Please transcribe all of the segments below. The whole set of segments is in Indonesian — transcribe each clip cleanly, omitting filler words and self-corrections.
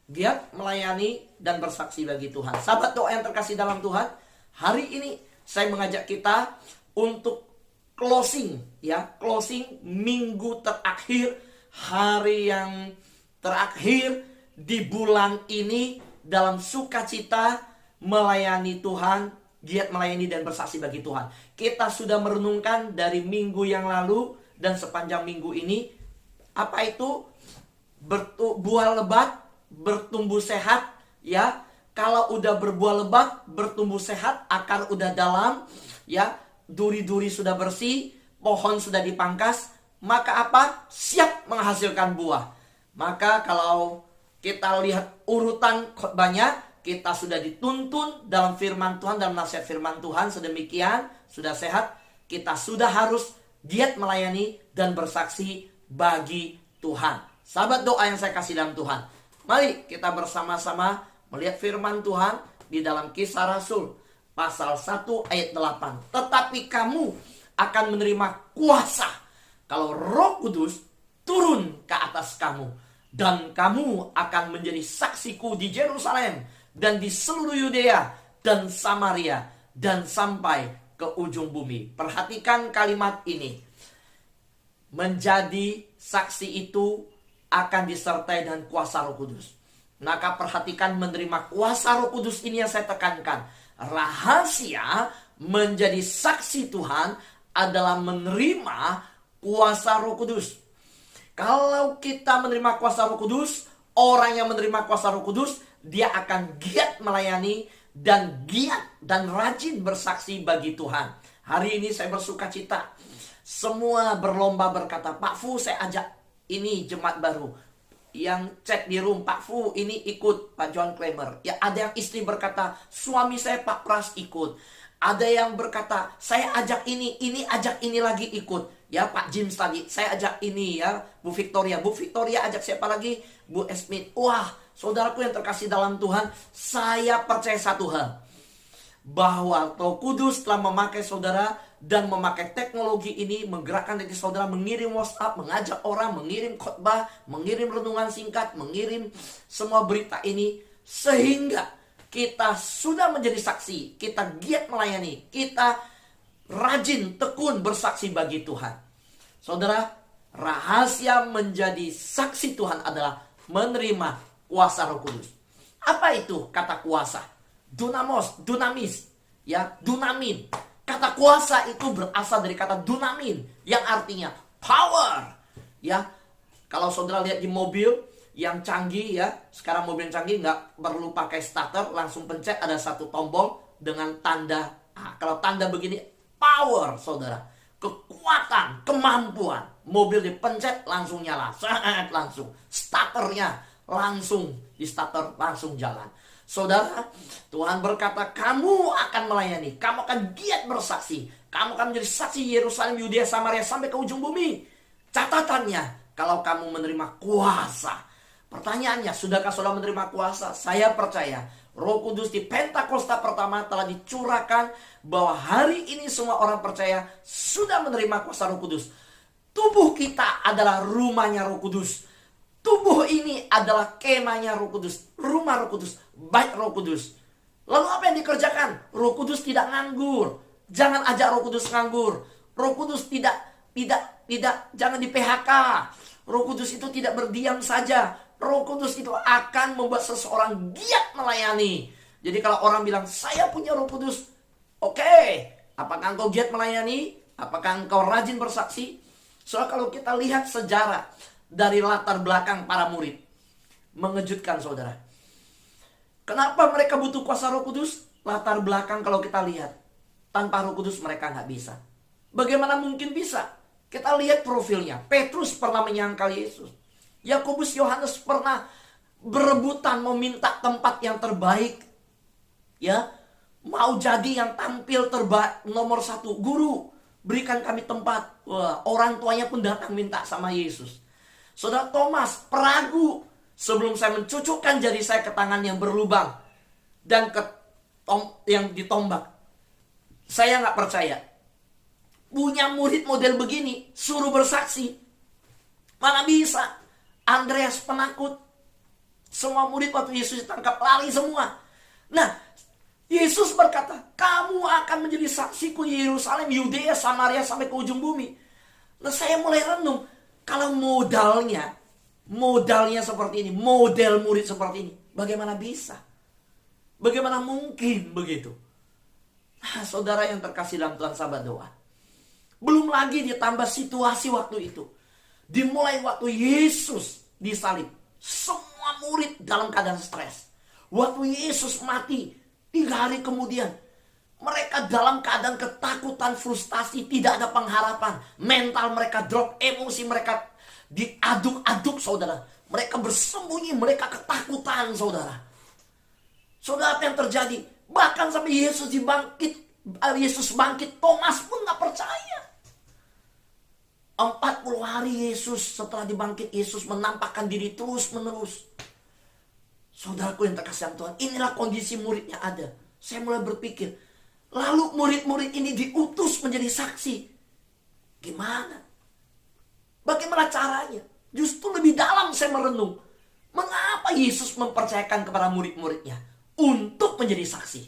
giat melayani dan bersaksi bagi Tuhan. Sahabat doa yang terkasih dalam Tuhan, hari ini saya mengajak kita untuk closing minggu terakhir, hari yang terakhir di bulan ini dalam sukacita melayani Tuhan, giat melayani dan bersaksi bagi Tuhan. Kita sudah merenungkan dari minggu yang lalu dan sepanjang minggu ini, apa itu? Buah lebat bertumbuh sehat, ya. Kalau udah berbuah lebat, bertumbuh sehat, akar udah dalam, ya, duri-duri sudah bersih, pohon sudah dipangkas, maka apa? Siap menghasilkan buah. Maka kalau kita lihat urutan khotbahnya, kita sudah dituntun dalam firman Tuhan, dalam nasihat firman Tuhan sedemikian, sudah sehat, kita sudah harus giat melayani dan bersaksi bagi Tuhan. Sahabat doa yang saya kasih dalam Tuhan, mari kita bersama-sama melihat firman Tuhan di dalam Kisah Rasul pasal 1 ayat 8. Tetapi kamu akan menerima kuasa kalau Roh Kudus turun ke atas kamu, dan kamu akan menjadi saksiku di Yerusalem dan di seluruh Yudea dan Samaria dan sampai ke ujung bumi. Perhatikan kalimat ini. Menjadi saksi itu akan disertai dengan kuasa Roh Kudus. Maka perhatikan, menerima kuasa Roh Kudus ini yang saya tekankan. Rahasia menjadi saksi Tuhan adalah menerima kuasa Roh Kudus. Kalau kita menerima kuasa Roh Kudus, orang yang menerima kuasa Roh Kudus, dia akan giat melayani dan giat dan rajin bersaksi bagi Tuhan. Hari ini saya bersuka cita. Semua berlomba berkata, Pak Fu, saya ajak ini jemaat baru. Yang chat di room, Pak Fu ini ikut Pak John Kramer. Ya, ada yang istri berkata, suami saya Pak Pras ikut. Ada yang berkata, saya ajak ini ajak ini lagi ikut. Ya, Pak James lagi, saya ajak ini ya, Bu Victoria. Bu Victoria ajak siapa lagi? Bu Esmith. Wah, saudaraku yang terkasih dalam Tuhan, saya percaya satu hal, bahwa Roh Kudus telah memakai saudara dan memakai teknologi ini, menggerakkan diri saudara, mengirim WhatsApp, mengajak orang, mengirim khotbah, mengirim renungan singkat, mengirim semua berita ini, sehingga kita sudah menjadi saksi, kita giat melayani, kita rajin, tekun bersaksi bagi Tuhan. Saudara, rahasia menjadi saksi Tuhan adalah menerima kuasa Roh Kudus. Apa itu kata kuasa? Dunamos, dunamis, ya, dunamin. Kata kuasa itu berasal dari kata dunamin, yang artinya power. Ya, kalau saudara lihat di mobil yang canggih, ya, sekarang mobil yang canggih nggak perlu pakai starter, langsung pencet ada satu tombol dengan tanda. Kalau tanda begini, power, saudara, kekuatan, kemampuan. Mobil dipencet langsung nyala, sangat langsung. Starternya langsung di starter, langsung jalan. Saudara, Tuhan berkata, kamu akan melayani, kamu akan giat bersaksi, kamu akan menjadi saksi Yerusalem, Yudea, Samaria sampai ke ujung bumi. Catatannya, kalau kamu menerima kuasa. Pertanyaannya, sudahkah saudara menerima kuasa? Saya percaya Roh Kudus di Pentakosta pertama telah dicurahkan, bahwa hari ini semua orang percaya sudah menerima kuasa Roh Kudus. Tubuh kita adalah rumahnya Roh Kudus. Tubuh ini adalah kemahnya Roh Kudus, rumah Roh Kudus, bait Roh Kudus. Lalu apa yang dikerjakan? Roh Kudus tidak nganggur. Jangan ajak Roh Kudus nganggur. Roh Kudus tidak jangan di PHK. Roh Kudus itu tidak berdiam saja. Roh Kudus itu akan membuat seseorang giat melayani. Jadi kalau orang bilang, saya punya Roh Kudus, oke. Apakah engkau giat melayani? Apakah engkau rajin bersaksi? Soalnya kalau kita lihat sejarah dari latar belakang para murid, mengejutkan saudara. Kenapa mereka butuh kuasa Roh Kudus? Latar belakang kalau kita lihat, tanpa Roh Kudus mereka nggak bisa. Bagaimana mungkin bisa? Kita lihat profilnya. Petrus pernah menyangkal Yesus. Yakobus, Yohanes pernah berebutan meminta tempat yang terbaik. Ya, mau jadi yang tampil terbaik nomor 1. Guru, berikan kami tempat. Wah, orang tuanya pun datang minta sama Yesus. Saudara Thomas peragu, sebelum saya mencucukkan jari saya ke tangan yang berlubang dan yang ditombak, saya nggak percaya. Punya murid model begini, suruh bersaksi, mana bisa? Andreas penakut, Semua murid waktu Yesus ditangkap lari semua. Nah, Yesus berkata, kamu akan menjadi saksiku di Yerusalem, Yudea, Samaria, sampai ke ujung bumi. Nah, saya mulai renung, kalau modalnya seperti ini, model murid seperti ini, bagaimana bisa? Bagaimana mungkin begitu? Nah, saudara yang terkasih dalam Tuhan, sahabat doa. Belum lagi ditambah situasi waktu itu. Dimulai waktu Yesus disalib, semua murid dalam keadaan stres. Waktu Yesus mati, 3 hari kemudian, mereka dalam keadaan ketakutan, frustasi, tidak ada pengharapan. Mental mereka drop, emosi mereka diaduk-aduk, saudara. Mereka bersembunyi, mereka ketakutan, saudara. Saudara, apa yang terjadi? Bahkan sampai Yesus bangkit, Thomas pun gak percaya. 40 hari Yesus, setelah dibangkit, Yesus menampakkan diri terus menerus. Saudaraku yang terkasih Tuhan, inilah kondisi muridnya ada. Saya mulai berpikir, lalu murid-murid ini diutus menjadi saksi. Gimana? Bagaimana caranya? Justru lebih dalam saya merenung. Mengapa Yesus mempercayakan kepada murid-muridnya untuk menjadi saksi?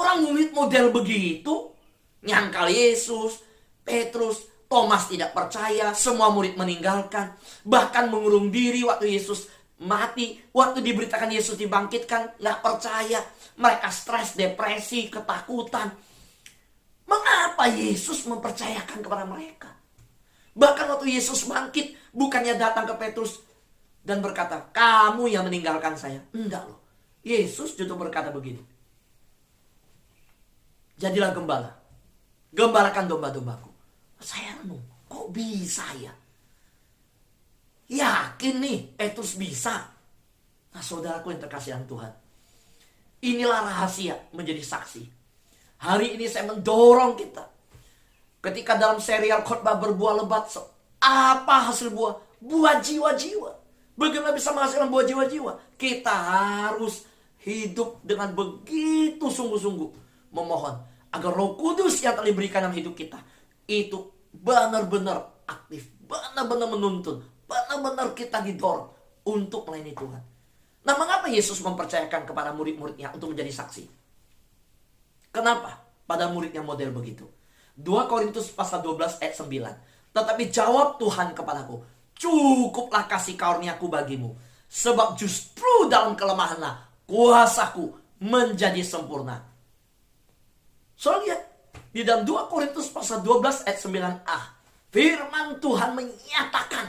Orang murid model begitu, nyangkal Yesus, Petrus, Thomas tidak percaya, semua murid meninggalkan. Bahkan mengurung diri waktu Yesus mati, waktu diberitakan Yesus dibangkitkan, gak percaya. Mereka stres, depresi, ketakutan. Mengapa Yesus mempercayakan kepada mereka? Bahkan waktu Yesus bangkit, bukannya datang ke Petrus dan berkata, kamu yang meninggalkan saya. Enggak loh. Yesus justru berkata begini, jadilah gembala, gembalakan domba-dombaku. Saya renung, kok bisa ya? Yakin nih, Petrus bisa. Nah, saudaraku yang terkasih Tuhan, inilah rahasia menjadi saksi. Hari ini saya mendorong kita. Ketika dalam serial khotbah berbuah lebat, apa hasil buah? Buah jiwa-jiwa. Bagaimana bisa menghasilkan buah jiwa-jiwa? Kita harus hidup dengan begitu sungguh-sungguh memohon agar Roh Kudus yang telah diberikan dalam hidup kita itu benar-benar aktif, benar-benar menuntun, benar-benar kita didorong untuk melayani Tuhan. Nah, mengapa Yesus mempercayakan kepada murid-muridnya untuk menjadi saksi? Kenapa pada muridnya model begitu? 2 Korintus pasal 12 ayat 9. Tetapi jawab Tuhan kepadaku, cukuplah kasih karuniaku bagimu, sebab justru dalam kelemahanlah kuasaku menjadi sempurna. Soalnya di dalam 2 Korintus pasal 12 ayat 9a, firman Tuhan menyatakan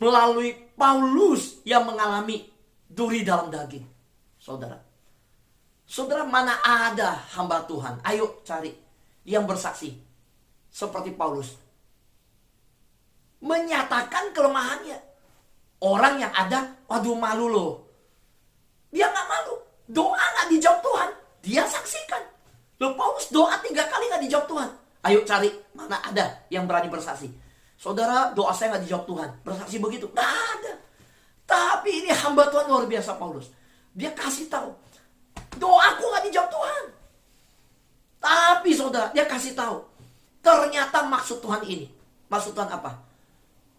melalui Paulus yang mengalami duri dalam daging. Saudara, mana ada hamba Tuhan? Ayo cari yang bersaksi seperti Paulus, menyatakan kelemahannya. Orang yang ada, waduh malu loh. Dia gak malu. Doa gak dijawab Tuhan, dia saksikan. Loh, Paulus doa 3 kali gak dijawab Tuhan. Ayo cari mana ada yang berani bersaksi. Saudara, doa saya gak dijawab Tuhan, bersaksi begitu? Gak ada. Tapi ini hamba Tuhan luar biasa Paulus. Dia kasih tahu, doaku gak dijawab Tuhan. Tapi saudara, dia kasih tahu, ternyata maksud Tuhan ini. Maksud Tuhan apa?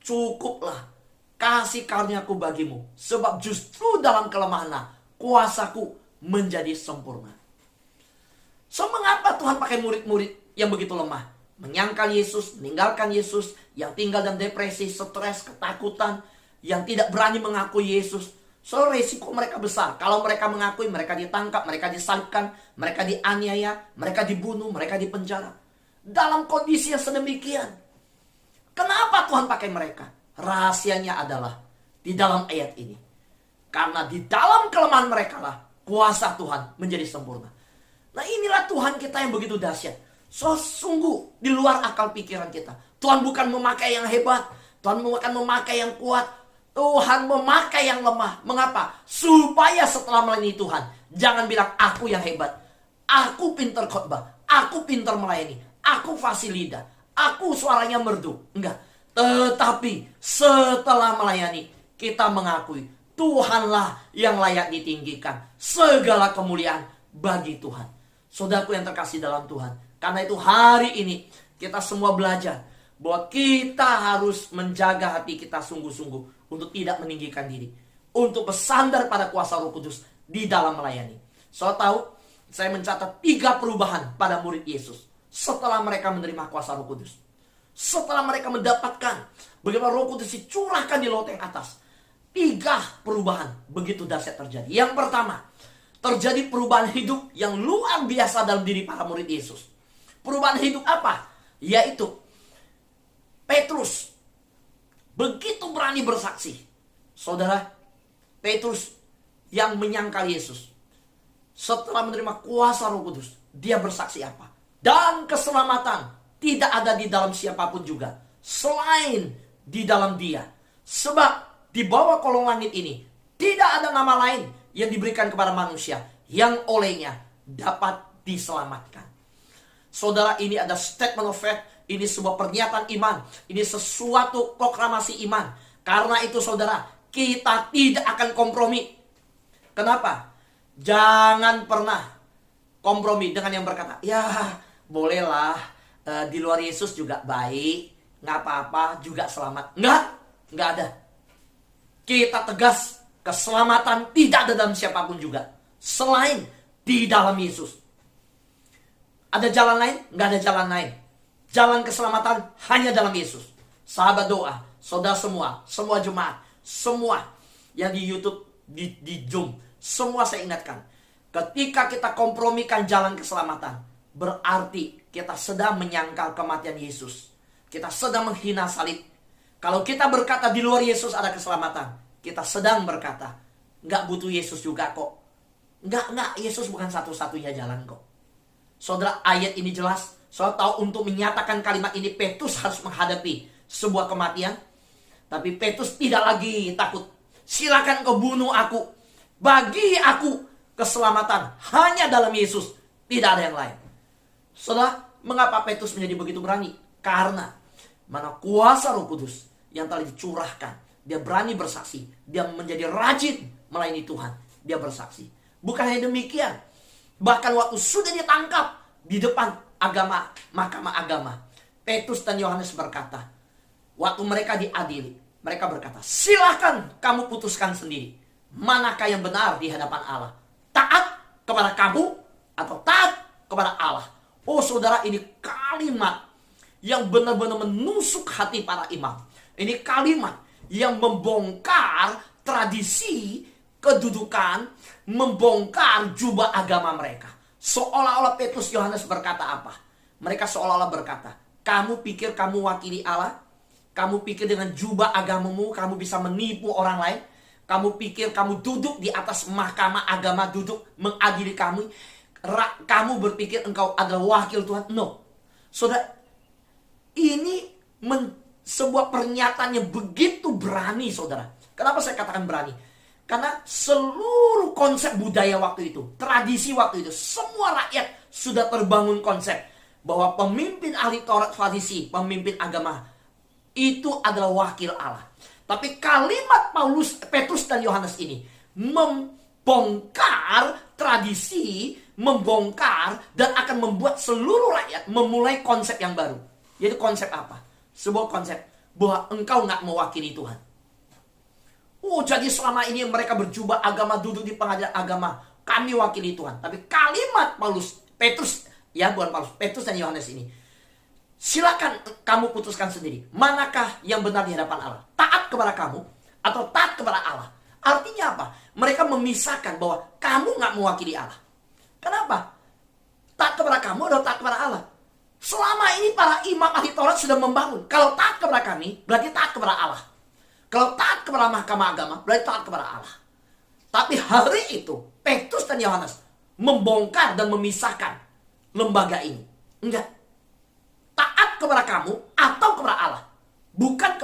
Cukuplah kasih karuniaku bagimu, sebab justru dalam kelemahanlah kuasaku menjadi sempurna. So, mengapa Tuhan pakai murid-murid yang begitu lemah? Menyangkal Yesus, meninggalkan Yesus, yang tinggal dalam depresi, stres, ketakutan, yang tidak berani mengakui Yesus. So, resiko mereka besar. Kalau mereka mengakui, mereka ditangkap, mereka disalibkan, mereka dianiaya, mereka dibunuh, mereka dipenjara. Dalam kondisi yang sedemikian, kenapa Tuhan pakai mereka? Rahasianya adalah di dalam ayat ini. Karena di dalam kelemahan mereka lah kuasa Tuhan menjadi sempurna. Nah, inilah Tuhan kita yang begitu dahsyat. So, sungguh di luar akal pikiran kita. Tuhan bukan memakai yang hebat, Tuhan bukan memakai yang kuat, Tuhan memakai yang lemah. Mengapa? Supaya setelah melayani Tuhan, jangan bilang aku yang hebat, aku pintar khotbah, aku pintar melayani, aku fasilida, aku suaranya merdu. Enggak. Tetapi setelah melayani, kita mengakui Tuhanlah yang layak ditinggikan. Segala kemuliaan bagi Tuhan. Saudaraku yang terkasih dalam Tuhan, karena itu hari ini kita semua belajar bahwa kita harus menjaga hati kita sungguh-sungguh untuk tidak meninggikan diri. untuk bersandar pada kuasa Roh Kudus di dalam melayani. Saudara tahu, saya mencatat 3 perubahan pada murid Yesus setelah mereka menerima kuasa Roh Kudus. Setelah mereka mendapatkan bagaimana Roh Kudus dicurahkan di loteng atas, 3 perubahan begitu dahsyat terjadi. Yang pertama, terjadi perubahan hidup yang luar biasa dalam diri para murid Yesus. Perubahan hidup apa? Yaitu Petrus begitu berani bersaksi. Saudara, Petrus yang menyangkal Yesus, setelah menerima kuasa Roh Kudus, dia bersaksi apa? Dan keselamatan tidak ada di dalam siapapun juga selain di dalam Dia. Sebab di bawah kolong langit ini tidak ada nama lain yang diberikan kepada manusia yang olehnya dapat diselamatkan. Saudara, ini ada statement of faith. Ini sebuah pernyataan iman. Ini sesuatu proklamasi iman. Karena itu saudara, kita tidak akan kompromi. Kenapa? Jangan pernah kompromi dengan yang berkata, ya bolehlah, di luar Yesus juga baik, nggak apa-apa, juga selamat. Nggak ada. Kita tegas, keselamatan tidak ada dalam siapapun juga selain di dalam Yesus. Ada jalan lain? Nggak ada jalan lain. Jalan keselamatan hanya dalam Yesus. Sahabat doa, saudara semua jemaat, semua yang di YouTube, di Zoom, semua saya ingatkan, ketika kita kompromikan jalan keselamatan, berarti kita sedang menyangkal kematian Yesus. Kita sedang menghina salib. Kalau kita berkata di luar Yesus ada keselamatan, kita sedang berkata, nggak butuh Yesus juga kok. Nggak, Yesus bukan satu-satunya jalan kok. Saudara, ayat ini jelas. Saudara tahu, untuk menyatakan kalimat ini, Petrus harus menghadapi sebuah kematian. Tapi Petrus tidak lagi takut. Silakan kau bunuh aku. Bagi aku keselamatan hanya dalam Yesus, tidak ada yang lain. Saudara, mengapa Petrus menjadi begitu berani? Karena mana kuasa Roh Kudus yang telah dicurahkan. Dia berani bersaksi. Dia menjadi rajin melayani Tuhan. Dia bersaksi. Bukan hanya demikian. Bahkan waktu sudah ditangkap di depan mahkamah agama, Petrus dan Yohanes berkata, waktu mereka diadili, mereka berkata, silakan kamu putuskan sendiri, manakah yang benar di hadapan Allah, taat kepada kamu atau taat kepada Allah. Oh saudara, ini kalimat yang benar-benar menusuk hati para imam. Ini kalimat yang membongkar tradisi kedudukan, membongkar jubah agama mereka. Seolah-olah Petrus Yohanes berkata apa? Mereka seolah-olah berkata, kamu pikir kamu wakili Allah? Kamu pikir dengan jubah agamamu kamu bisa menipu orang lain? Kamu pikir kamu duduk di atas mahkamah agama, duduk mengadili kami? Kamu berpikir engkau adalah wakil Tuhan? No. Saudara, ini sebuah pernyataan yang begitu berani, saudara. Kenapa saya katakan berani? Karena seluruh konsep budaya waktu itu, tradisi waktu itu, semua rakyat sudah terbangun konsep bahwa pemimpin ahli Taurat Farisi, pemimpin agama, itu adalah wakil Allah. Tapi kalimat Petrus dan Yohanes ini membongkar tradisi, membongkar dan akan membuat seluruh rakyat memulai konsep yang baru. Yaitu konsep apa? Sebuah konsep bahwa engkau nggak mewakili Tuhan. Oh, jadi selama ini mereka berjubah agama, duduk di pengadilan agama, kami wakili Tuhan. Tapi kalimat Petrus dan Yohanes ini, silakan kamu putuskan sendiri, manakah yang benar di hadapan Allah, taat kepada kamu atau taat kepada Allah. Artinya apa? Mereka memisahkan bahwa kamu nggak mewakili Allah. Kenapa? Taat kepada kamu atau taat kepada Allah. Selama ini para imam ahli Taurat sudah membangun, kalau taat kepada kami berarti taat kepada Allah. Kalau taat kepada mahkamah agama, berarti taat kepada Allah. Tapi hari itu, Petrus dan Yohanes membongkar dan memisahkan lembaga ini. Enggak. Taat kepada kamu atau kepada Allah. Bukan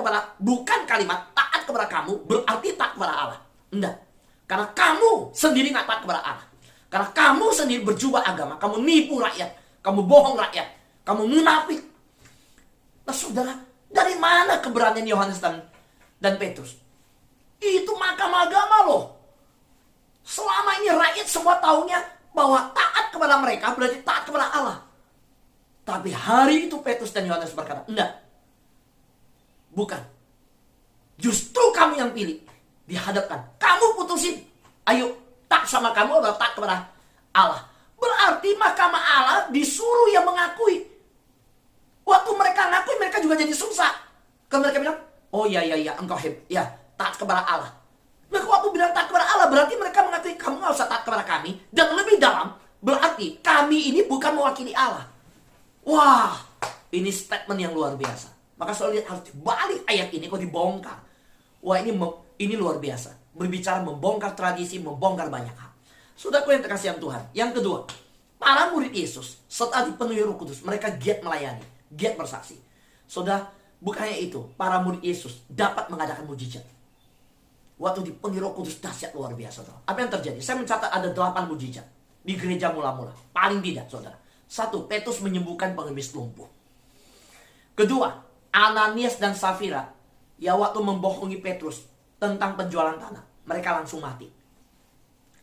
kalimat taat kepada kamu berarti taat kepada Allah. Enggak. Karena kamu sendiri nggak taat kepada Allah. Karena kamu sendiri berjubah agama. Kamu nipu rakyat. Kamu bohong rakyat. Kamu munafik. Nah saudara, dari mana keberanian Yohanes dan Petrus? Itu mahkamah agama loh. Selama ini rakyat semua taunya bahwa taat kepada mereka berarti taat kepada Allah. Tapi hari itu Petrus dan Yohanes berkata, enggak. Bukan. Justru kamu yang pilih. Dihadapkan. kamu putusin. Ayo, tak sama kamu atau tak kepada Allah. Berarti mahkamah Allah disuruh yang mengakui. Waktu mereka ngakui, mereka juga jadi susah. Kalau mereka bilang, oh ya, engkau hebat. Ya, taat kepada Allah. Mereka waktu bilang taat kepada Allah, berarti mereka mengakui, kamu gak usah taat kepada kami. Dan lebih dalam, berarti kami ini bukan mewakili Allah. Wah, ini statement yang luar biasa. Maka soal lihat harus dibalik ayat ini, kok dibongkar. Wah, ini luar biasa. Berbicara membongkar tradisi, membongkar banyak hal. Saudaraku yang terkasihan Tuhan. Yang kedua, para murid Yesus setelah dipenuhi Roh Kudus, mereka giat melayani, giat bersaksi. Saudara, bukan hanya itu, para murid Yesus dapat mengadakan mujizat. Waktu dipenuhi Roh Kudus dahsyat luar biasa. Saudara. Apa yang terjadi? Saya mencatat ada 8 mujizat di gereja mula-mula. Paling tidak, saudara. 1, Petrus menyembuhkan pengemis lumpuh. Kedua, Ananias dan Safira, ya waktu membohongi Petrus tentang penjualan tanah, mereka langsung mati.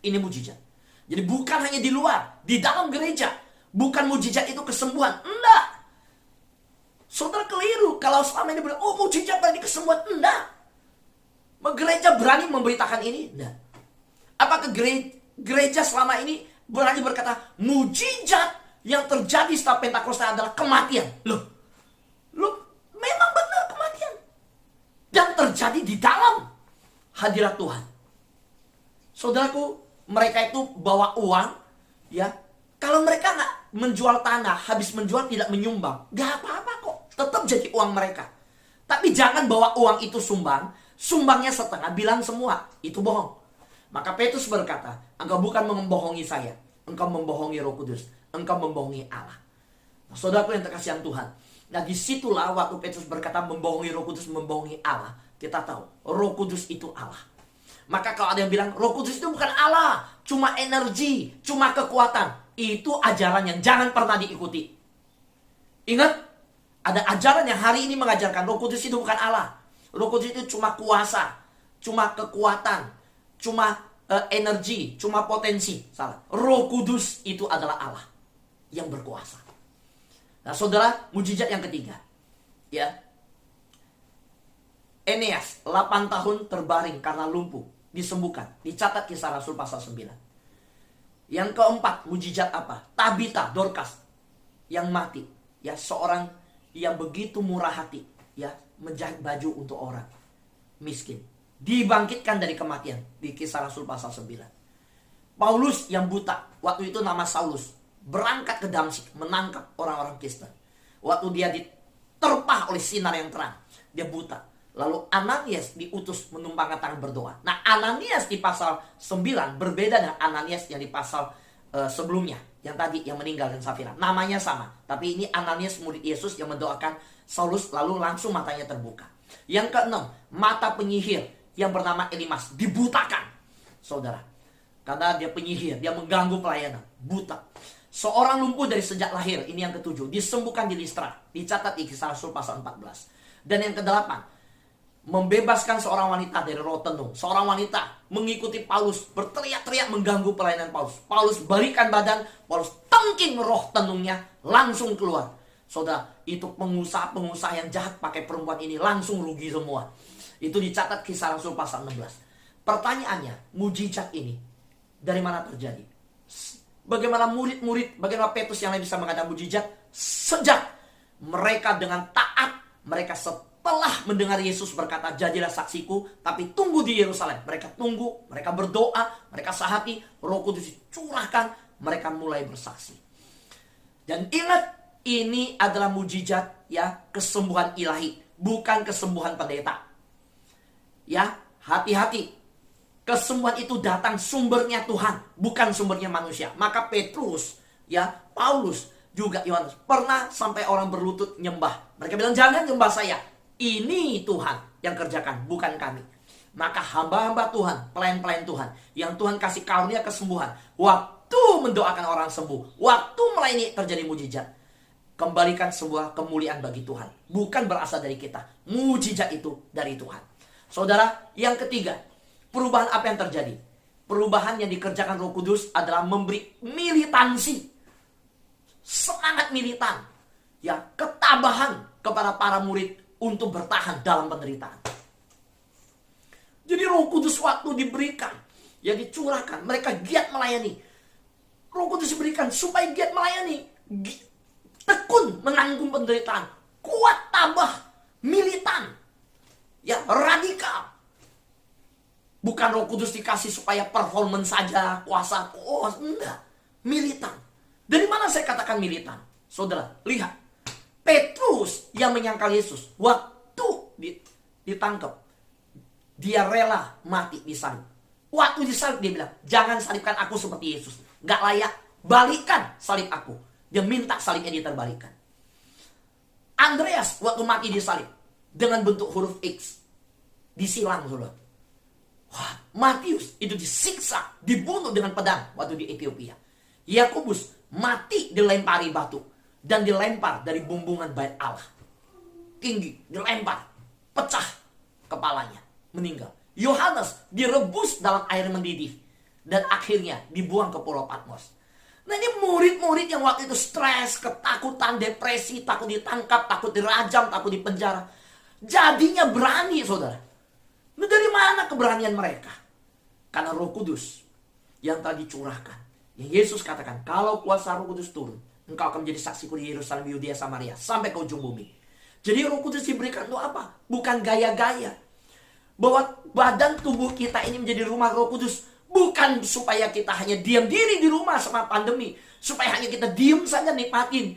Ini mujizat. Jadi bukan hanya di luar, di dalam gereja. Bukan mujizat itu kesembuhan. Enggak. Saudara keliru. Kalau selama ini bilang, oh mujizat berarti kesembuhan. Enggak. Gereja berani memberitakan ini? Enggak. Apakah gereja selama ini berani berkata, mujizat yang terjadi setelah Pentakosta adalah kematian? Loh, memang benar kematian. Dan terjadi di dalam hadirat Tuhan. Saudaraku, mereka itu bawa uang, ya. Kalau mereka nggak menjual tanah, habis menjual tidak menyumbang, nggak apa-apa kok, tetap jadi uang mereka. Tapi jangan bawa uang itu sumbangnya setengah, bilang semua, itu bohong. Maka Petrus berkata, engkau bukan membohongi saya, engkau membohongi Roh Kudus, engkau membohongi Allah. Nah, saudaraku yang terkasihan Tuhan, nah disitulah waktu Petrus berkata membohongi Roh Kudus, membohongi Allah, kita tahu Roh Kudus itu Allah. Maka kalau ada yang bilang Roh Kudus itu bukan Allah, cuma energi, cuma kekuatan, itu ajaran yang jangan pernah diikuti. Ingat, ada ajaran yang hari ini mengajarkan Roh Kudus itu bukan Allah. Roh Kudus itu cuma kuasa, cuma kekuatan, cuma energi, cuma potensi. Salah. Roh Kudus itu adalah Allah yang berkuasa. Nah, saudara, mujizat yang ketiga, ya. Eneas 8 tahun terbaring karena lumpuh, disembuhkan. Dicatat Kisah Rasul pasal 9. Yang keempat, mujizat apa? Tabita, Dorcas yang mati, ya, seorang yang begitu murah hati, ya, menjahit baju untuk orang miskin, dibangkitkan dari kematian di Kisah Rasul pasal 9. Paulus yang buta, waktu itu nama Saulus, berangkat ke Damsyik menangkap orang-orang Kristen. Waktu dia diterpah oleh sinar yang terang, dia buta. Lalu Ananias diutus menumpangkan tangan berdoa. Nah, Ananias di pasal 9 berbeda dengan Ananias yang di pasal sebelumnya, yang tadi yang meninggal dan Safira. Namanya sama, tapi ini Ananias murid Yesus yang mendoakan Saulus, lalu langsung matanya terbuka. Yang keenam, mata penyihir yang bernama Elimas dibutakan, saudara. Karena dia penyihir, dia mengganggu pelayanan, buta. Seorang lumpuh dari sejak lahir, ini yang ketujuh, disembuhkan di Listra, dicatat di Kisah Rasul pasal 14. Dan yang kedelapan, membebaskan seorang wanita dari roh tenung. Seorang wanita mengikuti Paulus, berteriak-teriak mengganggu pelayanan Paulus. Paulus balikan badan, Paulus tengking roh tenungnya, langsung keluar. Saudara, itu pengusaha-pengusaha yang jahat pakai perempuan ini langsung rugi semua. Itu dicatat Kisah Rasul pasal 16. Pertanyaannya, mujizat ini dari mana terjadi? Bagaimana murid-murid, bagaimana Petrus yang lain bisa mengadakan mujizat? Sejak mereka dengan taat, mereka setelah mendengar Yesus berkata, jadilah saksiku, tapi tunggu di Yerusalem. Mereka tunggu, mereka berdoa, mereka sehati, Roh Kudus dicurahkan, mereka mulai bersaksi. Dan ingat, ini adalah mujizat, ya, kesembuhan ilahi, bukan kesembuhan pendeta. Ya, hati-hati. Kesembuhan itu datang sumbernya Tuhan, bukan sumbernya manusia. Maka Petrus, ya, Paulus, juga Yohanes pernah sampai orang berlutut nyembah. Mereka bilang, jangan nyembah saya. Ini Tuhan yang kerjakan, bukan kami. Maka hamba-hamba Tuhan, pelayan-pelayan Tuhan, yang Tuhan kasih karunia kesembuhan, waktu mendoakan orang sembuh, waktu melayani terjadi mujizat, kembalikan sebuah kemuliaan bagi Tuhan. Bukan berasal dari kita. Mujizat itu dari Tuhan. Saudara, yang ketiga, perubahan apa yang terjadi? Perubahan yang dikerjakan Roh Kudus adalah memberi militansi, semangat militan, ya, ketabahan kepada para murid untuk bertahan dalam penderitaan. Jadi Roh Roh Kudus waktu diberikan, ya dicurahkan, mereka giat melayani. Roh Kudus diberikan supaya giat melayani, tekun menanggung penderitaan, kuat tabah, militan, ya radikal. Bukan Roh Kudus dikasih supaya performance saja, kuasa, enggak, militan. Dari mana saya katakan militan? Saudara, lihat. Petrus yang menyangkal Yesus, waktu ditangkap, dia rela mati disalib. Waktu disalib dia bilang, jangan salibkan aku seperti Yesus. Gak layak, balikan salib aku. Dia minta salibnya diterbalikan. Andreas waktu mati disalib, dengan bentuk huruf X, disilang, saudara. Wah, Matius itu disiksa, dibunuh dengan pedang waktu di Ethiopia. Yakobus mati dilempari batu dan dilempar dari bumbungan bait Allah. Tinggi, dilempar, pecah kepalanya, meninggal. Yohanes direbus dalam air mendidih dan akhirnya dibuang ke Pulau Patmos. Nah, ini murid-murid yang waktu itu stres, ketakutan, depresi, takut ditangkap, takut dirajam, takut dipenjara. Jadinya berani, saudara. Nah, dari mana keberanian mereka? Karena Roh Kudus yang tadi curahkan. Yang Yesus katakan, kalau kuasa Roh Kudus turun, engkau akan menjadi saksiku di Yerusalem, Yudea, Samaria, sampai ke ujung bumi. Jadi Roh Kudus diberikan untuk apa? Bukan gaya-gaya. Bahwa badan tubuh kita ini menjadi rumah Roh Kudus. Bukan supaya kita hanya diam diri di rumah sama pandemi. Supaya hanya kita diam saja nikmatin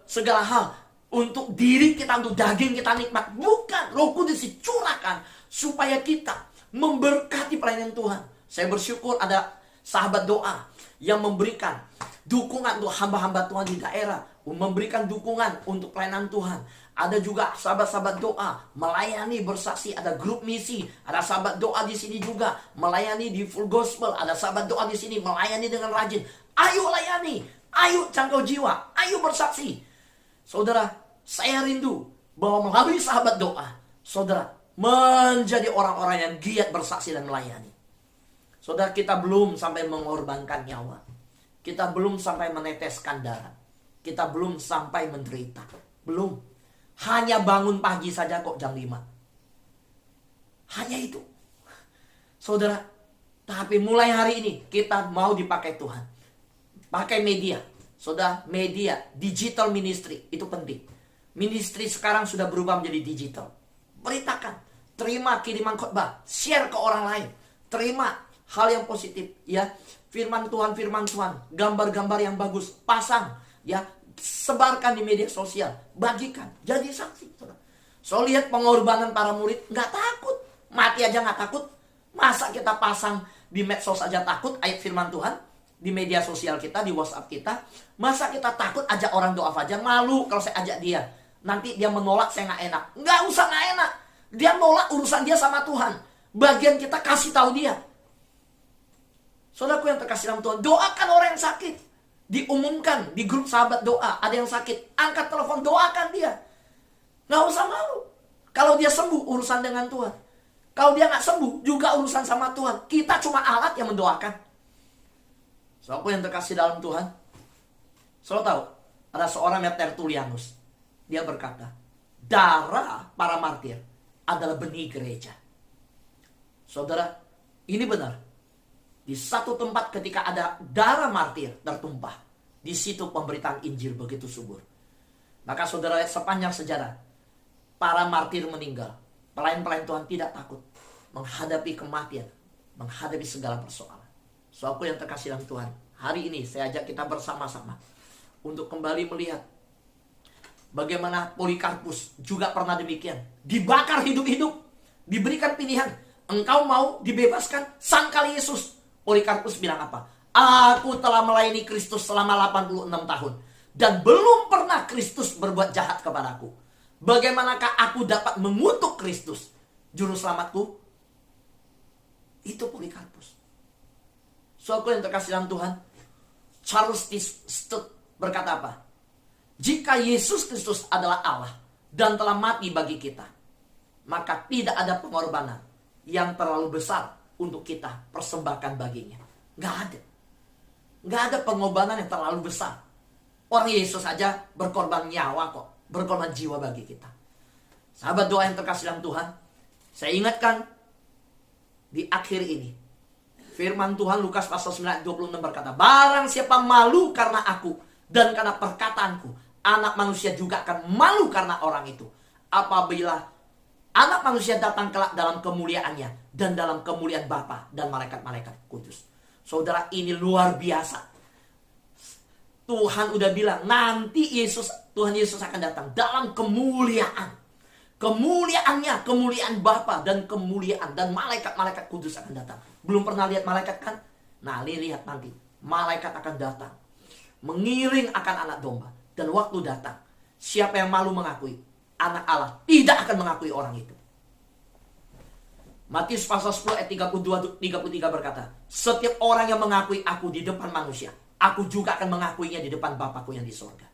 segala hal. Untuk diri kita, untuk daging kita nikmat. Bukan. Roh Kudus dicurahkan supaya kita memberkati pelayanan Tuhan. Saya bersyukur ada sahabat doa yang memberikan dukungan untuk hamba-hamba Tuhan di daerah, memberikan dukungan untuk pelayanan Tuhan. Ada juga sahabat-sahabat doa melayani bersaksi, ada grup misi, ada sahabat doa di sini juga melayani di full gospel, ada sahabat doa di sini melayani dengan rajin. Ayo layani, ayo jangkau jiwa, ayo bersaksi. Saudara, saya rindu bahwa melalui sahabat doa, saudara menjadi orang-orang yang giat bersaksi dan melayani. Saudara, kita belum sampai mengorbankan nyawa. Kita belum sampai meneteskan darah. Kita belum sampai menderita. Belum. Hanya bangun pagi saja kok jam 5. Hanya itu. Saudara, tapi mulai hari ini kita mau dipakai Tuhan. Pakai media. Saudara, media, digital ministry itu penting. Ministry sekarang sudah berubah menjadi digital. Beritakan, terima kiriman khotbah, share ke orang lain. Terima hal yang positif, ya. Firman Tuhan, gambar-gambar yang bagus, pasang, ya. Sebarkan di media sosial, bagikan, jadi saksi. So, lihat pengorbanan para murid, nggak takut, mati aja nggak takut. Masa kita pasang di medsos aja takut ayat firman Tuhan, di media sosial kita, di WhatsApp kita. Masa kita takut ajak orang doa fajar, malu kalau saya ajak dia. Nanti dia menolak, saya nggak enak. Nggak usah nggak enak. Dia nolak, urusan dia sama Tuhan. Bagian kita kasih tahu dia. Saudaraku yang terkasih dalam Tuhan, doakan orang yang sakit. Diumumkan di grup sahabat doa, ada yang sakit, angkat telepon, doakan dia. Nggak usah malu. Kalau dia sembuh, urusan dengan Tuhan. Kalau dia nggak sembuh, juga urusan sama Tuhan. Kita cuma alat yang mendoakan. Saudaraku yang terkasih dalam Tuhan, saudara tahu, ada seorang yang Tertullianus. Dia berkata, darah para martir adalah benih gereja. Saudara, ini benar. Di satu tempat ketika ada darah martir tertumpah, di situ pemberitaan Injil begitu subur. Maka saudara, sepanjang sejarah, para martir meninggal. Pelayan-pelayan Tuhan tidak takut menghadapi kematian, menghadapi segala persoalan. Saudaraku yang terkasih dalam Tuhan, hari ini saya ajak kita bersama-sama untuk kembali melihat bagaimana Polikarpus juga pernah demikian. Dibakar hidup-hidup. Diberikan pilihan. Engkau mau dibebaskan? Sangkal Yesus. Polikarpus bilang apa? Aku telah melayani Kristus selama 86 tahun. Dan belum pernah Kristus berbuat jahat kepadaku. Bagaimanakah aku dapat mengutuk Kristus, juru selamatku? Itu Polikarpus. Saudaraku yang terkasih dalam Tuhan, Charles T. Studd berkata apa? Jika Yesus Kristus adalah Allah dan telah mati bagi kita, maka tidak ada pengorbanan yang terlalu besar untuk kita persembahkan baginya. Nggak ada. Nggak ada pengorbanan yang terlalu besar. Orang Yesus saja berkorban nyawa kok, berkorban jiwa bagi kita. Sahabat doa yang terkasih dalam Tuhan, saya ingatkan, di akhir ini. Firman Tuhan Lukas pasal 9 ayat 26 berkata, barang siapa malu karena aku dan karena perkataanku, anak manusia juga akan malu karena orang itu. Apabila anak manusia datang kelak dalam kemuliaannya dan dalam kemuliaan Bapa dan malaikat-malaikat kudus. Saudara, ini luar biasa. Tuhan udah bilang nanti Tuhan Yesus akan datang dalam kemuliaan. Kemuliaannya, kemuliaan Bapa dan kemuliaan dan malaikat-malaikat kudus akan datang. Belum pernah lihat malaikat kan? Nah, lihat nanti. Malaikat akan datang. Mengiring akan anak domba. Dan waktu datang, siapa yang malu mengakui anak Allah, tidak akan mengakui orang itu. Matius pasal 10 ayat 32-33 berkata, setiap orang yang mengakui aku di depan manusia, aku juga akan mengakuinya di depan Bapakku yang di sorga.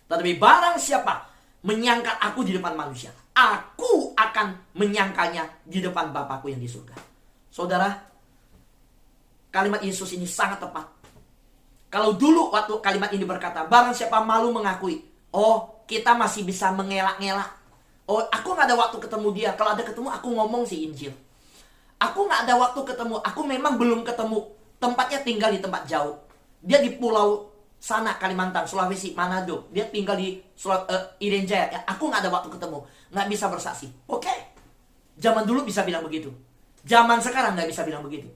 Tetapi barang siapa menyangkal aku di depan manusia, aku akan menyangkalnya di depan Bapakku yang di surga. Saudara, kalimat Yesus ini sangat tepat. Kalau dulu waktu kalimat ini berkata, barang siapa malu mengakui, oh kita masih bisa mengelak-ngelak. Oh aku gak ada waktu ketemu dia. Kalau ada ketemu aku ngomong si Injil. Aku gak ada waktu ketemu. Aku memang belum ketemu. Tempatnya tinggal di tempat jauh. Dia di pulau sana, Kalimantan, Sulawesi, Manado. Dia tinggal di Irian Jaya. Ya, aku gak ada waktu ketemu. Gak bisa bersaksi. Oke. Zaman dulu bisa bilang begitu. Zaman sekarang gak bisa bilang begitu.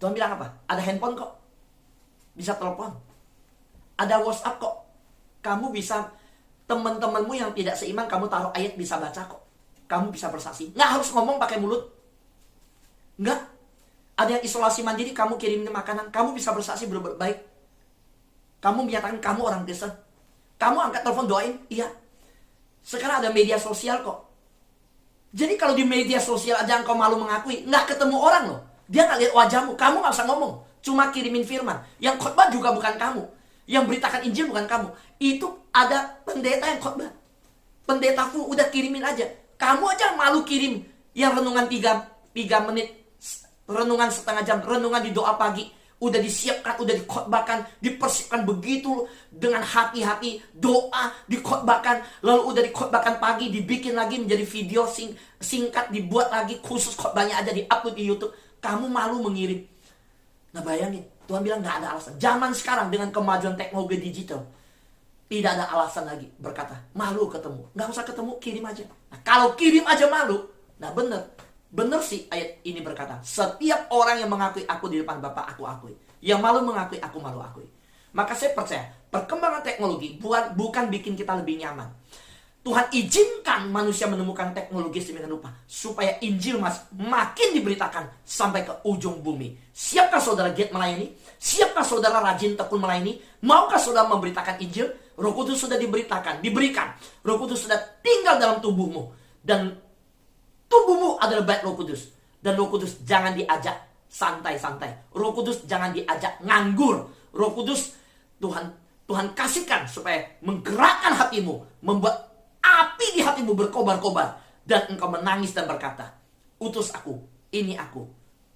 Tuhan bilang apa? Ada handphone kok. Bisa telepon. Ada WhatsApp kok. Kamu bisa, teman-temanmu yang tidak seiman, kamu taruh ayat bisa baca kok. Kamu bisa bersaksi. Nggak harus ngomong pakai mulut. Nggak. Ada yang isolasi mandiri, kamu kirimin makanan. Kamu bisa bersaksi berbuat baik. Kamu menyatakan kamu orang Kristen. Kamu angkat telepon doain. Iya. Sekarang ada media sosial kok. Jadi kalau di media sosial aja engkau malu mengakui, nggak ketemu orang loh. Dia nggak lihat wajahmu. Kamu nggak usah ngomong. Cuma kirimin firman. Yang khotbah juga bukan kamu. Yang beritakan Injil bukan kamu. Itu ada pendeta yang khotbah. Pendeta full udah kirimin aja. Kamu aja malu kirim yang renungan 3 menit. Renungan setengah jam. Renungan di doa pagi. Udah disiapkan, udah dikhotbahkan. Dipersiapkan begitu. Dengan hati-hati. Doa dikhotbahkan. Lalu udah dikhotbahkan pagi. Dibikin lagi menjadi video singkat. Dibuat lagi khusus khotbahnya aja. Di-upload di YouTube. Kamu malu mengirim. Nah bayangin, Tuhan bilang gak ada alasan. Zaman sekarang dengan kemajuan teknologi digital, tidak ada alasan lagi berkata, malu ketemu. Gak usah ketemu, kirim aja. Nah kalau kirim aja malu, nah bener sih ayat ini berkata, setiap orang yang mengakui aku di depan Bapa, aku akui. Yang malu mengakui, aku malu akui. Maka saya percaya, perkembangan teknologi bukan bikin kita lebih nyaman. Tuhan izinkan manusia menemukan teknologi sedemikian rupa supaya Injil makin diberitakan sampai ke ujung bumi. Siapkah saudara giat melayani? Siapkah saudara rajin tekun melayani? Maukah saudara memberitakan Injil? Roh Kudus sudah diberikan. Roh Kudus sudah tinggal dalam tubuhmu. Dan tubuhmu adalah bait Roh Kudus. Dan Roh Kudus jangan diajak santai-santai. Roh Kudus jangan diajak nganggur. Roh Kudus Tuhan kasihkan supaya menggerakkan hatimu, membuat api di hatimu berkobar-kobar. Dan engkau menangis dan berkata, utus aku, ini aku.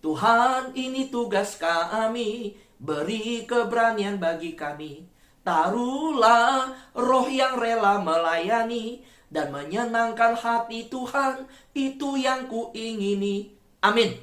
Tuhan, ini tugas kami, beri keberanian bagi kami. Taruhlah roh yang rela melayani dan menyenangkan hati Tuhan, itu yang kuingini. Amin.